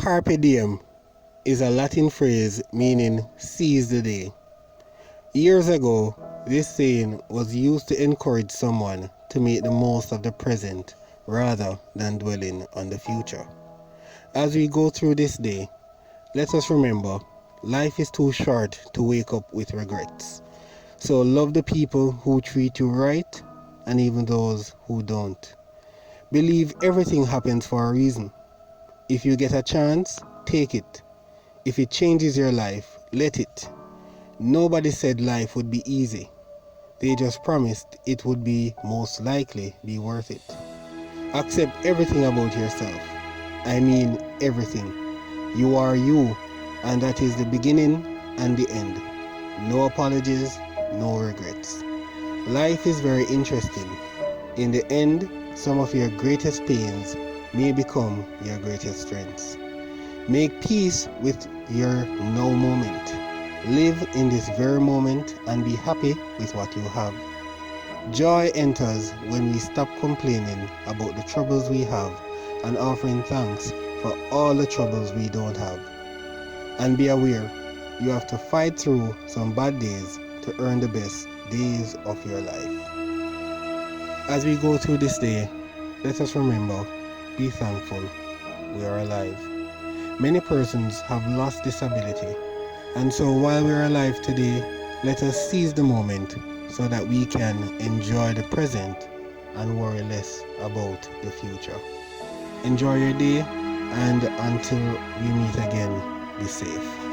Carpe diem is a Latin phrase meaning seize the day. Years ago, this saying was used to encourage someone to make the most of the present rather than dwelling on the future. As we go through this day, let us remember life is too short to wake up with regrets. So love the people who treat you right and even those who don't. Believe everything happens for a reason. If you get a chance, take it. If it changes your life, let it. Nobody said life would be easy. They just promised it would be most likely be worth it. Accept everything about yourself. I mean everything. You are you, and that is the beginning and the end. No apologies, no regrets. Life is very interesting. In the end, some of your greatest pains may become your greatest strengths. Make peace with your now moment. Live in this very moment and be happy with what you have. Joy enters when we stop complaining about the troubles we have and offering thanks for all the troubles we don't have. And be aware, you have to fight through some bad days to earn the best days of your life. As we go through this day, let us remember, be thankful, we are alive. Many persons have lost this ability, and so while we are alive today, let us seize the moment so that we can enjoy the present and worry less about the future. Enjoy your day, and until we meet again, be safe.